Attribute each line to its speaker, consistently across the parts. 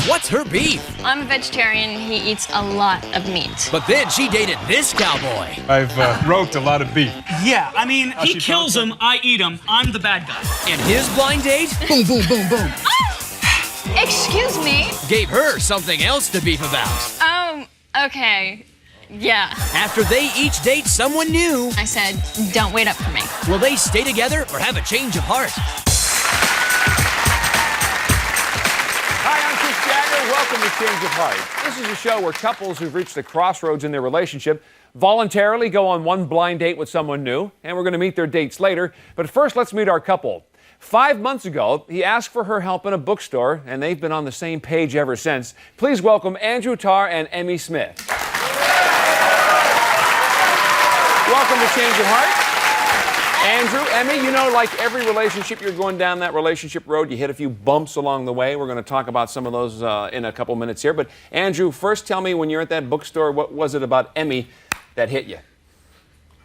Speaker 1: What's her beef?
Speaker 2: I'm a vegetarian. He eats a lot of meat.
Speaker 1: But then she dated this cowboy.
Speaker 3: I've roped a lot of beef.
Speaker 4: Yeah, I mean, he kills him, I eat him, I'm the bad guy.
Speaker 1: And his blind date
Speaker 5: Boom, boom, boom, boom.
Speaker 2: Excuse me?
Speaker 1: gave her something else to beef about.
Speaker 2: Okay. Yeah.
Speaker 1: After they each date someone new,
Speaker 2: I said, don't wait up for me.
Speaker 1: will they stay together or have a change of heart?
Speaker 6: Hi, I'm Chris Jagger. Welcome to Change of Heart. This is a show where couples who've reached a crossroads in their relationship voluntarily go on one blind date with someone new, and we're going to meet their dates later. But first, let's meet our couple. 5 months ago, he asked for her help in a bookstore, and they've been on the same page ever since. Please welcome Andrew Tarr and Emmy Smith. Welcome to Change of Heart. Andrew, Emmy, you know, like every relationship, you're going down that relationship road. You hit a few bumps along the way. We're going to talk about some of those in a couple minutes here. But Andrew, first tell me, when you're at that bookstore, what was it about Emmy that hit you?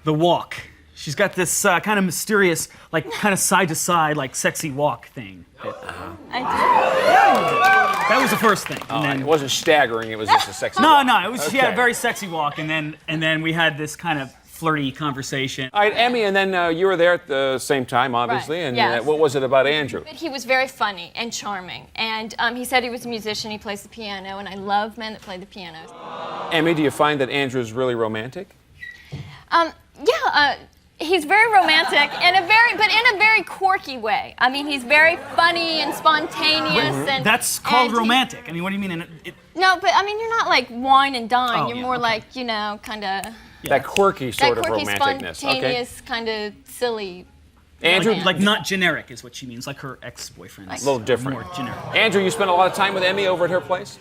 Speaker 4: The walk. She's got this kind of mysterious, like kind of side to side, like sexy walk thing.
Speaker 2: I
Speaker 4: That was the first thing. And then,
Speaker 6: It wasn't staggering, it was just a sexy
Speaker 4: no,
Speaker 6: walk.
Speaker 4: no, it was she had
Speaker 6: Okay.
Speaker 4: a very sexy walk, and then we had this kind of flirty conversation.
Speaker 6: All right, Emmy, and then you were there at the same time, obviously.
Speaker 2: Right,
Speaker 6: And
Speaker 2: yes.
Speaker 6: what was it about Andrew?
Speaker 2: But he was very funny and charming. And he said he was a musician. He plays the piano. And I love men that play the piano.
Speaker 6: Emmy, do you find that Andrew's really romantic?
Speaker 2: He's very romantic but in a very quirky way. I mean, he's very funny and spontaneous. And
Speaker 4: That's called
Speaker 2: and
Speaker 4: romantic. I mean, what do you mean?
Speaker 2: No, but I mean, you're not like wine and dine.
Speaker 4: Oh,
Speaker 2: You're
Speaker 4: yeah,
Speaker 2: more
Speaker 4: okay.
Speaker 2: like, you know, kind of
Speaker 6: That quirky
Speaker 2: that
Speaker 6: sort of
Speaker 2: quirky,
Speaker 6: romanticness.
Speaker 2: spontaneous, kind of silly.
Speaker 6: Andrew,
Speaker 2: romance.
Speaker 4: Like not generic is what she means, like her ex-boyfriend.
Speaker 6: a little different.
Speaker 4: More generic.
Speaker 6: Andrew, you spent a lot of time with Emmy over at her place?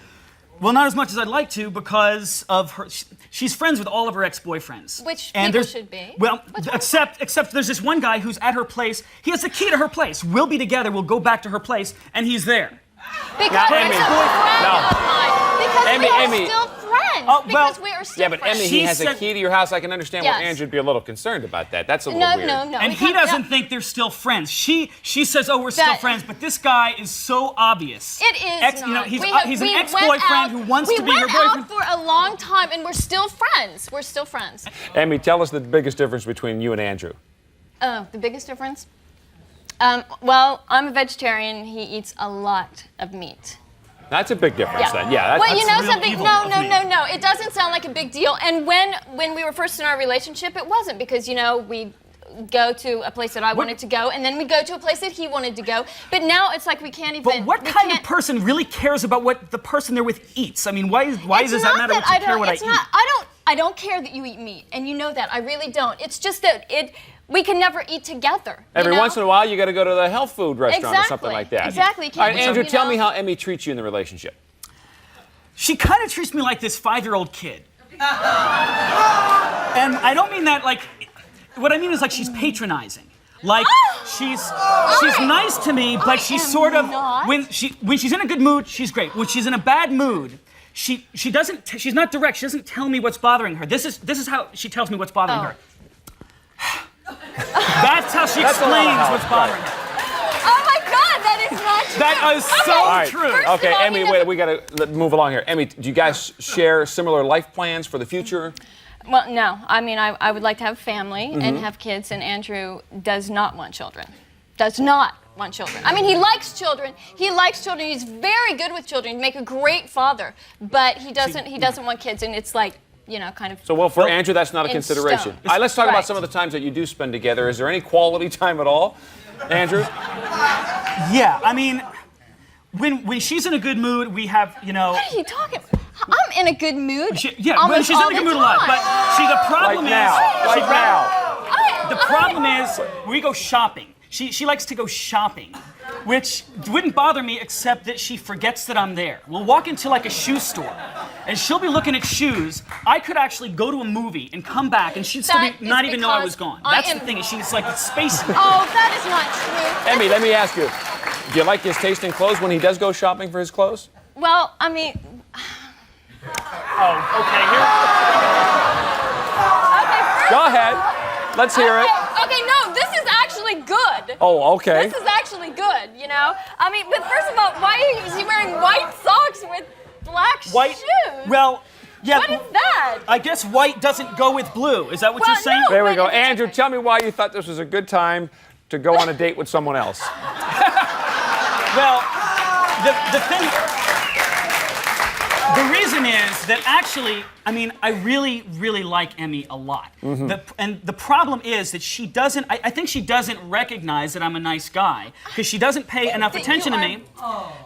Speaker 4: Well, not as much as I'd like to because of her. She's friends with all of her ex-boyfriends.
Speaker 2: Which
Speaker 4: and
Speaker 2: people
Speaker 4: there's-
Speaker 2: should be.
Speaker 4: Well,
Speaker 2: What's wrong
Speaker 4: except there's this one guy who's at her place. He has the key to her place. We'll be together. We'll go back to her place, and he's there.
Speaker 2: Because
Speaker 6: Now,
Speaker 2: we're
Speaker 6: Emmy.
Speaker 2: still friends
Speaker 6: No.
Speaker 2: of mine. Because
Speaker 6: Emmy,
Speaker 2: we are
Speaker 6: Emmy.
Speaker 2: still friends.
Speaker 4: Oh, well-
Speaker 2: because we are still
Speaker 6: Yeah, but
Speaker 2: friends.
Speaker 6: Emmy, he
Speaker 4: She
Speaker 6: has a
Speaker 4: said-
Speaker 6: key to your house. I can understand why
Speaker 2: Yes.
Speaker 6: Andrew would be a little concerned about that. That's a little
Speaker 2: No,
Speaker 6: weird.
Speaker 2: no.
Speaker 4: And
Speaker 2: we
Speaker 4: he
Speaker 2: can't-
Speaker 4: doesn't
Speaker 2: no.
Speaker 4: think they're still friends. She says, "Oh, we're still
Speaker 2: That-
Speaker 4: friends," but this guy is so obvious.
Speaker 2: It is
Speaker 4: You know,
Speaker 2: not.
Speaker 4: he's
Speaker 2: We have-
Speaker 4: he's an
Speaker 2: we went
Speaker 4: ex-boyfriend
Speaker 2: out-
Speaker 4: who wants to be her
Speaker 2: We went
Speaker 4: boyfriend.
Speaker 2: out for a long time, and we're still friends. We're still friends.
Speaker 6: Emmy, tell us the biggest difference between you and Andrew.
Speaker 2: Oh, the biggest difference? Well, I'm a vegetarian. He eats a lot of meat.
Speaker 6: That's a big difference then. Yeah,
Speaker 2: Well, you know
Speaker 4: real
Speaker 2: something?
Speaker 4: evil
Speaker 2: No,
Speaker 4: of
Speaker 2: no,
Speaker 4: me.
Speaker 2: no, no. It doesn't sound like a big deal. And when we were first in our relationship, it wasn't because, you know, we go to a place that I wanted to go, and then we go to a place that he wanted to go. But now it's like we can't even.
Speaker 4: But what
Speaker 2: we
Speaker 4: kind of
Speaker 2: can't-
Speaker 4: person really cares about what the person they're with eats? I mean, why
Speaker 2: It's
Speaker 4: does that
Speaker 2: not
Speaker 4: matter what you
Speaker 2: I
Speaker 4: care
Speaker 2: don't-
Speaker 4: what I
Speaker 2: it's
Speaker 4: eat?
Speaker 2: not- I don't care that you eat meat, and you know that. I really don't. It's just that we can never eat together.
Speaker 6: Every once in a while, you got to go to the health food restaurant or something
Speaker 2: Exactly.
Speaker 6: like that.
Speaker 2: Exactly.
Speaker 6: All right,
Speaker 2: Can't-
Speaker 6: Andrew,
Speaker 2: you
Speaker 6: tell
Speaker 2: know?
Speaker 6: me how Emmy treats you in the relationship.
Speaker 4: She kind of treats me like this 5-year-old kid. And I don't mean that like. What I mean is like she's patronizing. Like she's nice to me, but she's
Speaker 2: am
Speaker 4: sort of
Speaker 2: not.
Speaker 4: when she's in a good mood, she's great. When she's in a bad mood, she doesn't. She's not direct. She doesn't tell me what's bothering her. This is how she tells me what's bothering her. That's how she
Speaker 6: That's a lot of
Speaker 4: explains
Speaker 6: help,
Speaker 4: what's bothering her.
Speaker 2: Oh my God, that is not true.
Speaker 4: That is so
Speaker 2: Okay,
Speaker 6: All right.
Speaker 4: true.
Speaker 2: first
Speaker 6: Okay,
Speaker 2: of all,
Speaker 6: Emmy,
Speaker 2: you know-
Speaker 6: wait, we got to move along here. Emmy, do you guys share similar life plans for the future?
Speaker 2: Well, no. I mean, I would like to have a family
Speaker 6: Mm-hmm.
Speaker 2: and have kids, and Andrew does not want children. Does not want children. I mean, he likes children. He likes children. He's very good with children. He'd make a great father, but he doesn't want kids, and it's like, you know, kind of.
Speaker 6: So, well, for Andrew, that's not a
Speaker 2: in
Speaker 6: consideration.
Speaker 2: stone.
Speaker 6: All right, let's talk about
Speaker 2: Right.
Speaker 6: some of the times that you do spend together. Is there any quality time at all, Andrew?
Speaker 4: Yeah, I mean, when she's in a good mood, we have
Speaker 2: What are you talking? I'm in a good mood.
Speaker 4: when
Speaker 2: almost
Speaker 4: she's in
Speaker 2: all
Speaker 4: a good
Speaker 2: the
Speaker 4: mood a lot.
Speaker 2: time.
Speaker 4: But the problem
Speaker 6: Like
Speaker 4: is
Speaker 6: now.
Speaker 4: she
Speaker 6: Like now.
Speaker 4: The problem is we go shopping. She likes to go shopping, which wouldn't bother me except that she forgets that I'm there. We'll walk into like a shoe store, and she'll be looking at shoes. I could actually go to a movie and come back, and she'd still
Speaker 2: That
Speaker 4: be, not
Speaker 2: is
Speaker 4: even know I
Speaker 2: because
Speaker 4: was gone.
Speaker 2: I
Speaker 4: That's
Speaker 2: am-
Speaker 4: the thing. Is she's like spacey.
Speaker 2: Oh, that is not true.
Speaker 6: Emmy, let me ask you. Do you like his taste in clothes when he does go shopping for his clothes?
Speaker 2: Well, I mean,
Speaker 4: Oh, okay. Here.
Speaker 2: okay. First
Speaker 6: Go ahead. Let's hear it.
Speaker 2: Okay, no, this is actually good.
Speaker 6: Oh, okay.
Speaker 2: This is actually good. you know? I mean, but first of all, why is he wearing white socks with black shoes?
Speaker 4: Well, yeah.
Speaker 2: What is that?
Speaker 4: I guess white doesn't go with blue. Is that what
Speaker 2: Well,
Speaker 4: you're saying?
Speaker 2: no.
Speaker 6: There we
Speaker 2: Wait,
Speaker 6: go.
Speaker 2: it's
Speaker 6: Andrew,
Speaker 2: different.
Speaker 6: tell me why you thought this was a good time to go on a date with someone else.
Speaker 4: Well, the reason is that actually, I mean, I really, really like Emmy a lot. And the problem is that she doesn't, I think she doesn't recognize that I'm a nice guy because she doesn't pay enough attention to me.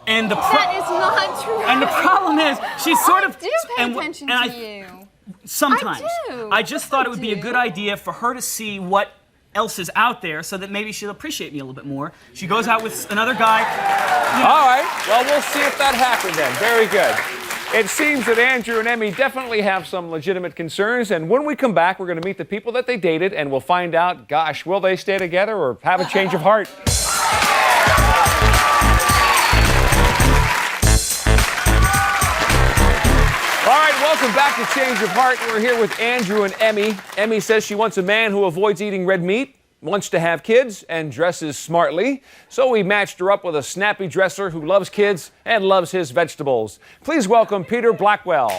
Speaker 4: And
Speaker 2: That is not true.
Speaker 4: and the problem is she's sort of
Speaker 2: I do pay
Speaker 4: and-
Speaker 2: attention
Speaker 4: and
Speaker 2: to you.
Speaker 4: Sometimes.
Speaker 2: I do.
Speaker 4: I just thought it would be a
Speaker 2: do.
Speaker 4: good idea for her to see what else is out there so that maybe she'll appreciate me a little bit more. She goes out with another guy.
Speaker 6: All right. Well, we'll see if that happened then. Very good. It seems that Andrew and Emmy definitely have some legitimate concerns, and when we come back, we're going to meet the people that they dated, and we'll find out, gosh, will they stay together or have a change of heart? All right, welcome back to Change of Heart. We're here with Andrew and Emmy. Emmy says she wants a man who avoids eating red meat, wants to have kids, and dresses smartly. So we matched her up with a snappy dresser who loves kids and loves his vegetables. Please welcome Peter Blackwell.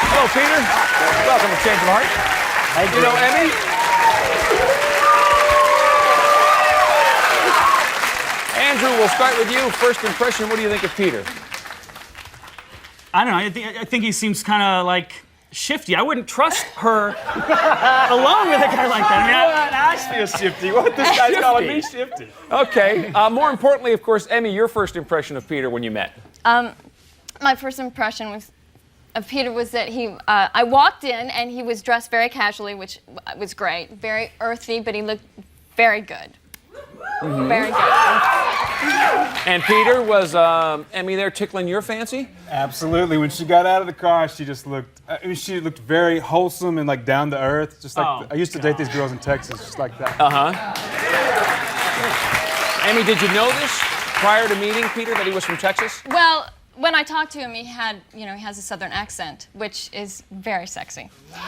Speaker 6: Hello, Peter. Welcome to Change of Heart.
Speaker 5: Thank
Speaker 6: You know Emmy? Andrew, we'll start with you. First impression, what do you think of Peter?
Speaker 4: I don't know. I think he seems kind of like shifty. I wouldn't trust her alone with a guy like that. I mean,
Speaker 3: Ashley is shifty. What this guy's calling me shifty?
Speaker 6: Okay. More importantly, of course, Emmy, your first impression of Peter when you met.
Speaker 2: My first impression of Peter was that I walked in and he was dressed very casually, which was great. Very earthy, but he looked very good. Very good.
Speaker 6: And Peter, was Emmy there tickling your fancy?
Speaker 3: Absolutely. When she got out of the car, she just looked. She looked very wholesome and like down to earth, just like
Speaker 4: Oh,
Speaker 3: I used to date these girls in Texas, just like that.
Speaker 6: Emmy, did you know this prior to meeting Peter that he was from Texas?
Speaker 2: Well, when I talked to him, he has a southern accent, which is very sexy. So,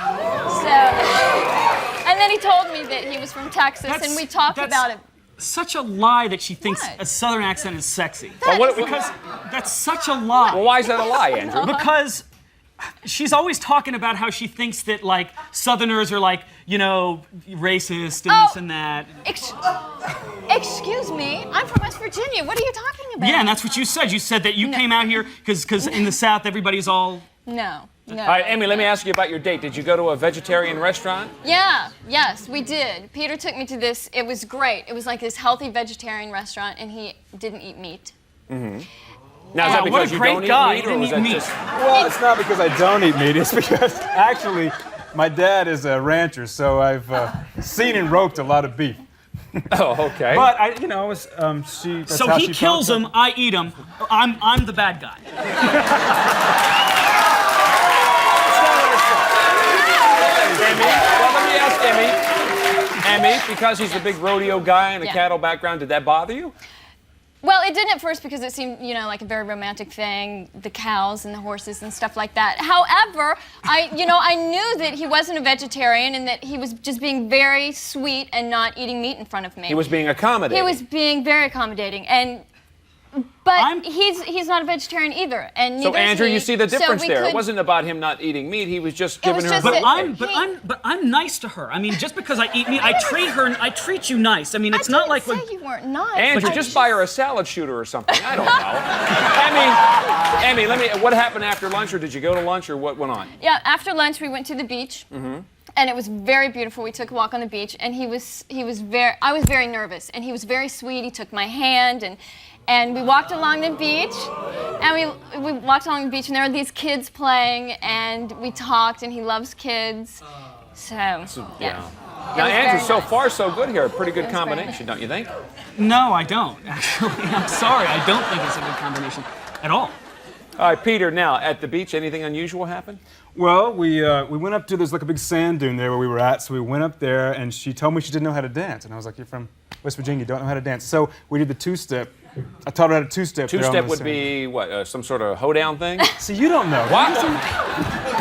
Speaker 2: and then he told me that he was from Texas, and we talked about it.
Speaker 4: Such a lie that she thinks
Speaker 2: What?
Speaker 4: a southern accent is sexy.
Speaker 6: Because
Speaker 4: That's such a lie.
Speaker 6: well, why is that a lie, Andrew?
Speaker 4: Because she's always talking about how she thinks that like Southerners are like, racist and this and that.
Speaker 2: Excuse me, I'm from West Virginia. What are you talking about?
Speaker 4: Yeah, and that's what you said. You said that you came out here because in the South everybody's all.
Speaker 2: No.
Speaker 6: All right, Emmy, let me ask you about your date. Did you go to a vegetarian restaurant?
Speaker 2: Yes, we did. Peter took me to this. It was great. It was like this healthy vegetarian restaurant, and he didn't eat meat.
Speaker 6: Now, is
Speaker 4: Wow,
Speaker 6: that
Speaker 4: what a
Speaker 6: because you
Speaker 4: great
Speaker 6: don't
Speaker 4: guy.
Speaker 6: eat meat,
Speaker 4: He
Speaker 6: or
Speaker 4: didn't
Speaker 6: was
Speaker 4: eat
Speaker 6: that
Speaker 4: meat.
Speaker 6: just...
Speaker 3: Well, it's not because I don't eat meat. It's because actually, my dad is a rancher, so I've seen and roped a lot of beef.
Speaker 6: Oh, okay.
Speaker 3: But that's
Speaker 4: So
Speaker 3: how
Speaker 4: he
Speaker 3: she
Speaker 4: kills
Speaker 3: talks.
Speaker 4: him, I eat him. I'm the bad guy.
Speaker 6: Emmy, well, let me ask Emmy, because he's the big rodeo guy and a
Speaker 2: Yeah.
Speaker 6: cattle background, did that bother you?
Speaker 2: Well, it didn't at first because it seemed, like a very romantic thing, the cows and the horses and stuff like that. However, I knew that he wasn't a vegetarian and that he was just being very sweet and not eating meat in front of me.
Speaker 6: He was being accommodating.
Speaker 2: He was being very accommodating, but
Speaker 4: I'm-
Speaker 2: he's not a vegetarian either, and
Speaker 6: So,
Speaker 2: neither is
Speaker 6: Andrew,
Speaker 2: he.
Speaker 6: you see the
Speaker 2: So
Speaker 6: difference
Speaker 2: we
Speaker 6: there. It
Speaker 2: could-
Speaker 6: wasn't about him not eating meat. He was just
Speaker 2: It
Speaker 6: giving
Speaker 2: was
Speaker 6: her...
Speaker 2: just
Speaker 4: But
Speaker 2: that-
Speaker 4: I'm nice to her. I mean, just because I eat meat, I treat you nice. I mean, it's
Speaker 2: I
Speaker 4: not
Speaker 2: didn't
Speaker 4: like
Speaker 2: say
Speaker 4: when
Speaker 2: you weren't nice.
Speaker 6: Andrew,
Speaker 2: I
Speaker 6: just buy her a salad shooter or something. I don't know. Emmy, what happened after lunch, or did you go to lunch, or what went on?
Speaker 2: Yeah, after lunch we went to the beach, and it was very beautiful. We took a walk on the beach, and I was very nervous, and he was very sweet. He took my hand, and we walked along the beach, and we walked along the beach, and there were these kids playing, and we talked, and he loves kids, so yeah.
Speaker 6: Now,
Speaker 2: was
Speaker 6: Andrew,
Speaker 2: very
Speaker 6: so
Speaker 2: nice.
Speaker 6: far so good here. A pretty good
Speaker 2: was very
Speaker 6: combination, don't you think?
Speaker 4: No, I don't. Actually, I'm sorry. I don't think it's a good combination at all.
Speaker 6: All right, Peter, now, at the beach, anything unusual happen?
Speaker 3: Well, we went up to, there's like a big sand dune there where we were at, so we went up there, and she told me she didn't know how to dance, and I was like, you're from West Virginia, you don't know how to dance. So we did the two-step. I taught her how to two-step. there on
Speaker 6: Two-step
Speaker 3: the
Speaker 6: would
Speaker 3: sand.
Speaker 6: be, what, some sort of hoedown thing?
Speaker 3: See, you don't know.
Speaker 6: What?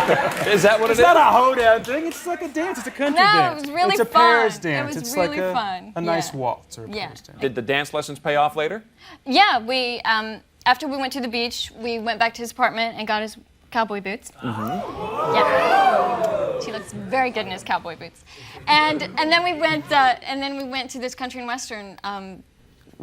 Speaker 6: Is that what
Speaker 3: It's
Speaker 6: it is?
Speaker 3: not a hoedown thing. It's like a dance. It's a country dance.
Speaker 2: it was really
Speaker 3: It's a
Speaker 2: fun.
Speaker 3: pairs dance.
Speaker 2: It was
Speaker 3: it's
Speaker 2: really
Speaker 3: like
Speaker 2: fun.
Speaker 3: a nice
Speaker 2: Yeah.
Speaker 3: waltz or a
Speaker 2: Yeah.
Speaker 3: pairs dance.
Speaker 6: Did the dance lessons pay off later?
Speaker 2: Yeah, we after we went to the beach, we went back to his apartment and got his cowboy boots. Yeah, she looks very good in his cowboy boots. And then we went to this country and western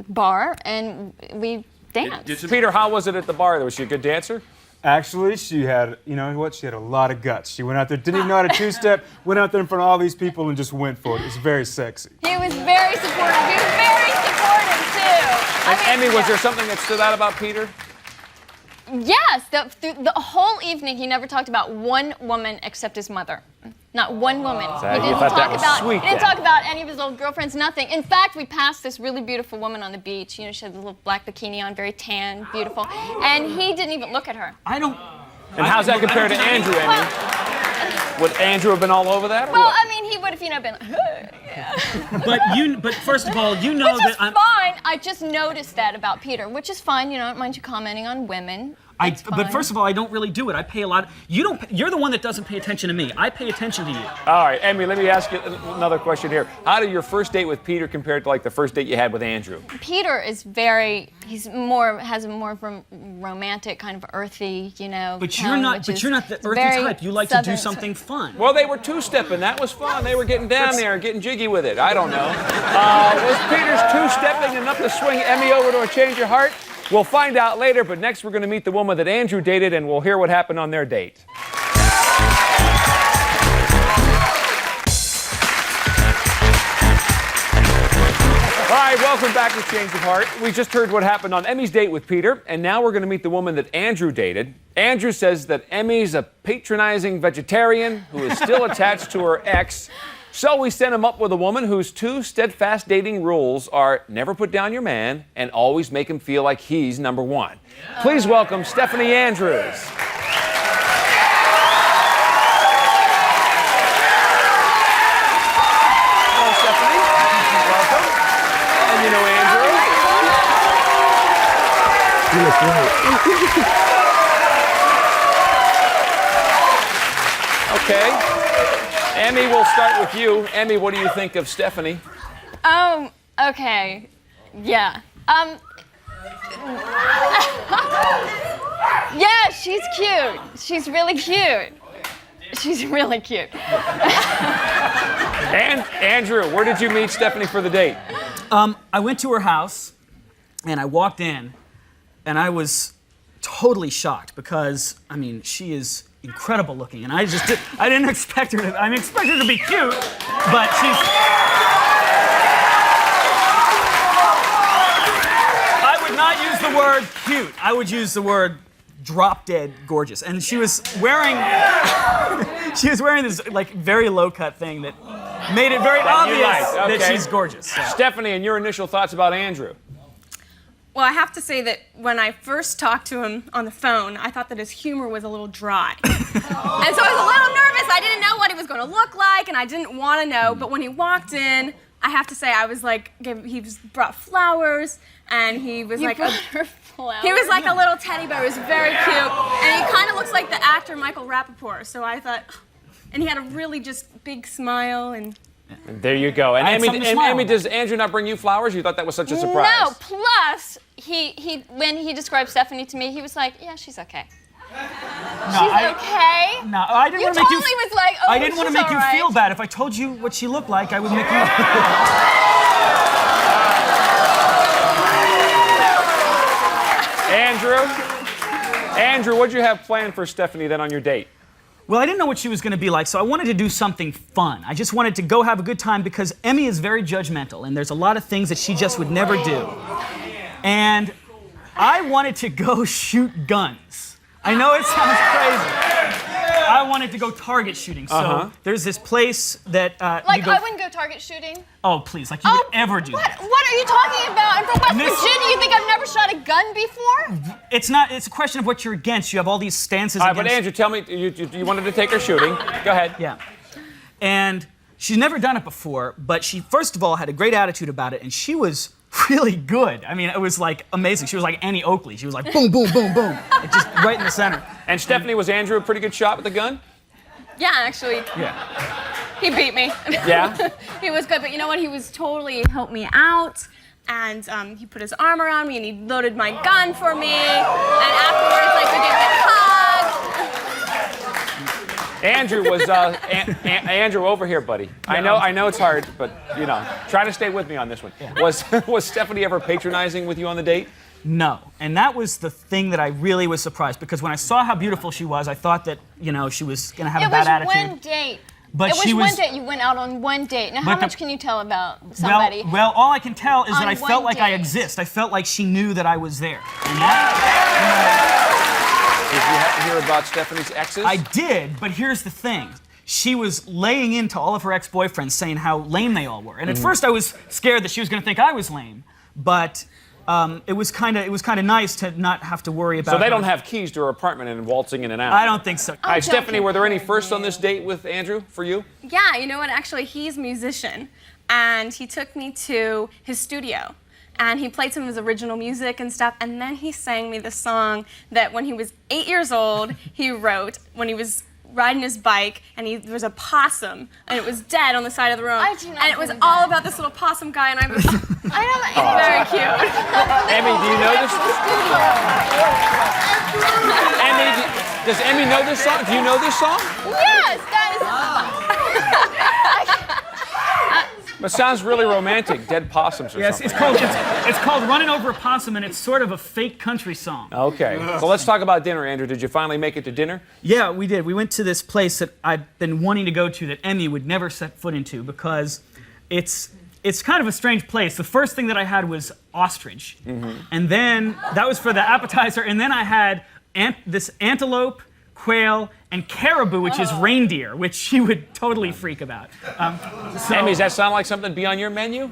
Speaker 2: bar and we danced.
Speaker 6: Peter, how was it at the bar? Was she a good dancer?
Speaker 3: Actually, she had, you know what? She had a lot of guts. She went out there, didn't even know how to two-step, went out there in front of all these people and just went for it. It was very sexy.
Speaker 2: He was very supportive. He was very supportive too.
Speaker 6: And Emmy, was there something that stood out about Peter?
Speaker 2: Yes, the whole evening he never talked about one woman except his mother. Not one woman.
Speaker 6: So you thought that was sweet,
Speaker 2: He didn't
Speaker 6: then.
Speaker 2: talk about any of his old girlfriends, nothing. In fact, we passed this really beautiful woman on the beach. You know, she had a little black bikini on, very tan, beautiful. And he didn't even look at her.
Speaker 4: I don't.
Speaker 6: And how's that compared to Andrew, Emmy? Would Andrew have been all over that? Or
Speaker 2: Well,
Speaker 6: what?
Speaker 2: I mean, he would have, been like, hey, yeah.
Speaker 4: But first of all, you know
Speaker 2: Which
Speaker 4: that
Speaker 2: is
Speaker 4: I'm.
Speaker 2: fine. I just noticed that about Peter, which is fine. You know, I don't mind you commenting on women. It's
Speaker 4: But
Speaker 2: fine.
Speaker 4: first of all, I don't really do it. I pay a lot. You don't. You're the one that doesn't pay attention to me. I pay attention to you.
Speaker 6: All right, Emmy, let me ask you another question here. How did your first date with Peter compare to like the first date you had with Andrew?
Speaker 2: Peter is has a more of a romantic, kind of earthy, you know.
Speaker 4: But
Speaker 2: tone,
Speaker 4: you're not.
Speaker 2: which
Speaker 4: But
Speaker 2: is
Speaker 4: you're not the earthy
Speaker 2: very
Speaker 4: type. You like to do
Speaker 2: southern-
Speaker 4: something fun.
Speaker 6: Well, they were two-stepping. That was fun. They were getting down there and getting jiggy with it. I don't know. Was Peter's two-stepping enough to swing Emmy over to a change of heart? We'll find out later, but next we're going to meet the woman that Andrew dated, and we'll hear what happened on their date. All right, welcome back to Change of Heart. We just heard what happened on Emmy's date with Peter, and now we're going to meet the woman that Andrew dated. Andrew says that Emmy's a patronizing vegetarian who is still attached to her ex. So we sent him up with a woman whose two steadfast dating rules are never put down your man and always make him feel like he's number one. Please welcome Stephanie Andrews. Hello, Stephanie. Welcome. And you know Andrew? Okay. Emmy, we'll start with you. Emmy, what do you think of Stephanie?
Speaker 2: Okay. Yeah. Yeah, she's cute. She's really cute. She's really cute.
Speaker 6: And Andrew, where did you meet Stephanie for the date?
Speaker 4: I went to her house, and I walked in, and I was totally shocked because, I mean, she is incredible looking, and I didn't expect her to. I mean, expect her to be cute, but she's. I would not use the word cute. I would use the word drop dead gorgeous, and she was wearing. She was wearing this like very low cut thing that made it very obvious that she's gorgeous. So.
Speaker 6: Stephanie, and your initial thoughts about Andrew?
Speaker 5: Well, I have to say that when I first talked to him on the phone, I thought that his humor was a little dry. And so I was a little nervous. I didn't know what he was going to look like, and I didn't want to know. But when he walked in, I have to say I was like, brought flowers, and he was like a little teddy bear. He was very cute, and he kind of looks like the actor Michael Rappaport. So I thought, and he had a really just big smile and.
Speaker 6: There you go. And
Speaker 4: I had something to smile
Speaker 6: Emmy,
Speaker 4: about.
Speaker 6: does Andrew not bring you flowers? You thought that was such a surprise?
Speaker 2: No, plus, when he described Stephanie to me, he was like, yeah, she's okay. She's okay?
Speaker 4: No, I didn't
Speaker 2: You
Speaker 4: want to make you.
Speaker 2: totally was like, oh,
Speaker 4: I didn't want to
Speaker 2: she's
Speaker 4: make you
Speaker 2: all right.
Speaker 4: feel bad. If I told you what she looked like, I would make you.
Speaker 6: Andrew, what'd you have planned for Stephanie then on your date?
Speaker 4: Well, I didn't know what she was going to be like, so I wanted to do something fun. I just wanted to go have a good time because Emmy is very judgmental, and there's a lot of things that she just would never do. And I wanted to go shoot guns. I know it sounds crazy. I wanted to go target shooting. So there's this place that
Speaker 2: Like,
Speaker 4: you go.
Speaker 2: I wouldn't go target shooting.
Speaker 4: Oh, please! Like you would ever do
Speaker 2: what?
Speaker 4: that.
Speaker 2: What are you talking about? I'm from West
Speaker 4: Miss-
Speaker 2: Virginia. You think I've never shot a gun before?
Speaker 4: It's not. It's a question of what you're against. You have all these stances.
Speaker 6: All right, but
Speaker 4: against.
Speaker 6: Andrew, tell me, you wanted to take her shooting. Go ahead.
Speaker 4: Yeah. And she's never done it before, but she, first of all, had a great attitude about it, and she was really good. I mean, it was like amazing. She was like Annie Oakley. She was like boom, boom, boom, boom. Just right in the center.
Speaker 6: And Stephanie, was Andrew a pretty good shot with the gun?
Speaker 5: Yeah, actually,
Speaker 6: Yeah.
Speaker 5: he beat me.
Speaker 6: Yeah?
Speaker 5: He was good, but you know what? He was totally helped me out. And he put his arm around me and he loaded my gun for me. And afterwards, like, we did this hug.
Speaker 6: Andrew was Andrew over here, buddy. I know it's hard, but you know, try to stay with me on this one. Yeah. Was Stephanie ever patronizing with you on the date?
Speaker 4: No, and that was the thing that I really was surprised, because when I saw how beautiful she was, I thought that, you know, she was gonna have a bad attitude.
Speaker 2: It was one date.
Speaker 4: But
Speaker 2: it was one date. You went out on one date. Now, how much can you tell about somebody?
Speaker 4: Well, all I can tell is that I felt like I
Speaker 2: date.
Speaker 4: exist. I felt like she knew that I was there. And
Speaker 6: Did you have to hear about Stephanie's exes?
Speaker 4: I did, but here's the thing. She was laying into all of her ex-boyfriends, saying how lame they all were. And at first I was scared that she was going to think I was lame, but it was kind of nice to not have to worry about.
Speaker 6: So they
Speaker 4: her.
Speaker 6: don't have keys to her apartment and waltzing in and out.
Speaker 4: I don't think so.
Speaker 6: All right, Stephanie, were there any firsts on this date with Andrew for you?
Speaker 5: Yeah, you know what? Actually, he's a musician. And he took me to his studio. And he played some of his original music and stuff. And then he sang me the song that when he was 8 years old, he wrote when he was riding his bike, and there was a possum, and it was dead on the side of the road. And it was all about this little possum guy, and I was very cute.
Speaker 6: Emmy, do you know this? Emmy, does Emmy know this song? Do you know this song?
Speaker 2: Yes, that
Speaker 6: It sounds really romantic. Dead possums or
Speaker 4: yes,
Speaker 6: something.
Speaker 4: it's called Running Over a Possum, and it's sort of a fake country song.
Speaker 6: Okay, so let's talk about dinner, Andrew. Did you finally make it to dinner?
Speaker 4: Yeah, we did. We went to this place that I'd been wanting to go to that Emmy would never set foot into, because it's kind of a strange place. The first thing that I had was ostrich, and then that was for the appetizer, and then I had this antelope, quail, and caribou, which is reindeer, which she would totally freak about.
Speaker 6: Emmy, does that sound like something to be on your menu?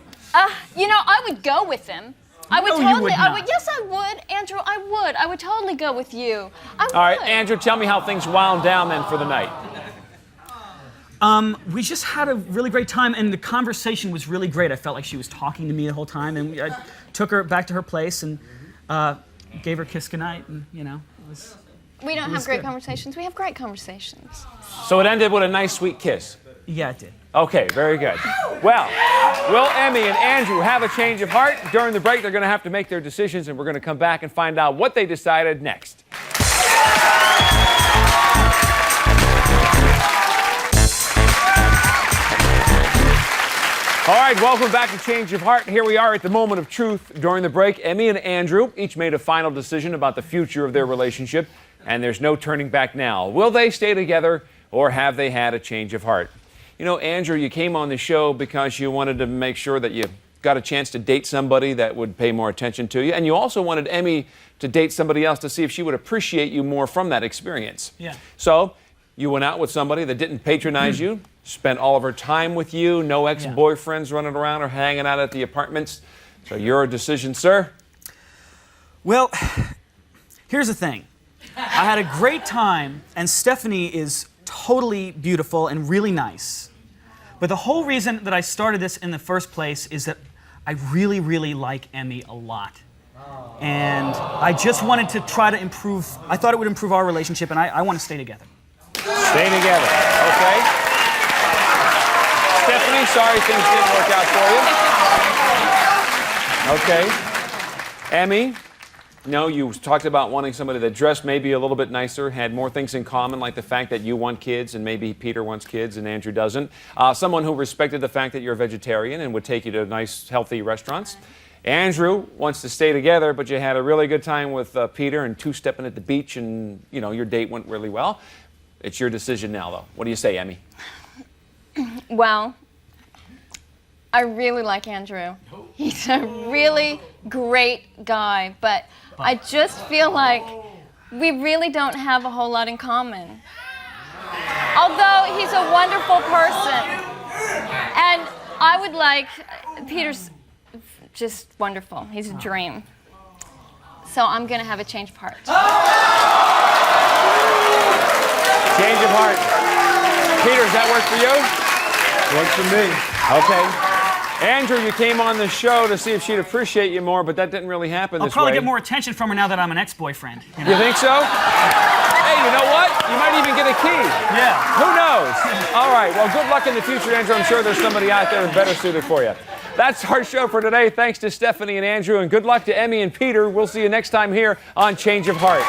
Speaker 2: you know, I would go with them. I would
Speaker 4: No, you
Speaker 2: totally.
Speaker 4: would
Speaker 2: I
Speaker 4: not.
Speaker 2: would. Yes, I would, Andrew. I would. I would totally go with you. I would.
Speaker 6: All right, Andrew, tell me how things wound down then for the night.
Speaker 4: We just had a really great time, and the conversation was really great. I felt like she was talking to me the whole time, and I took her back to her place and gave her a kiss goodnight, and you know, it was.
Speaker 2: We don't have great conversations. We have great conversations.
Speaker 6: So it ended with a nice, sweet kiss.
Speaker 4: Yeah, it did.
Speaker 6: Okay, very good. Well, will Emmy and Andrew have a change of heart? During the break, they're going to have to make their decisions, and we're going to come back and find out what they decided next. All right, welcome back to Change of Heart. Here we are at the moment of truth. During the break, Emmy and Andrew each made a final decision about the future of their relationship, and there's no turning back now. Will they stay together, or have they had a change of heart? You know, Andrew, you came on the show because you wanted to make sure that you got a chance to date somebody that would pay more attention to you, and you also wanted Emmy to date somebody else to see if she would appreciate you more from that experience.
Speaker 4: Yeah.
Speaker 6: So you went out with somebody that didn't patronize you, spent all of her time with you, no ex-boyfriends running around or hanging out at the apartments. So your decision, sir?
Speaker 4: Well, here's the thing. I had a great time, and Stephanie is totally beautiful and really nice. But the whole reason that I started this in the first place is that I really, really like Emmy a lot. And I just wanted to try to improve, I thought it would improve our relationship, and I want to stay together.
Speaker 6: Stay together, okay? Stephanie, sorry things didn't work out for you. Okay. Emmy, no, you talked about wanting somebody that dressed maybe a little bit nicer, had more things in common, like the fact that you want kids and maybe Peter wants kids and Andrew doesn't. Someone who respected the fact that you're a vegetarian and would take you to nice, healthy restaurants. Andrew wants to stay together, but you had a really good time with Peter and two-stepping at the beach, and you know your date went really well. It's your decision now, though. What do you say, Emmy?
Speaker 2: Well, I really like Andrew. He's a really great guy, but I just feel like we really don't have a whole lot in common. Although he's a wonderful person. And I would like, Peter's just wonderful. He's a dream. So I'm going to have a change of heart.
Speaker 6: Change of heart. Peter, does that work for you?
Speaker 3: Works for me.
Speaker 6: Okay. Andrew, you came on the show to see if she'd appreciate you more, but that didn't really happen
Speaker 4: I'll
Speaker 6: this
Speaker 4: probably
Speaker 6: way.
Speaker 4: get more attention from her now that I'm an ex-boyfriend.
Speaker 6: You think so? Hey, you know what? You might even get a key.
Speaker 4: Yeah.
Speaker 6: Who knows? All right. Well, good luck in the future, Andrew. I'm sure there's somebody out there better suited for you. That's our show for today. Thanks to Stephanie and Andrew, and good luck to Emmy and Peter. We'll see you next time here on Change of Heart.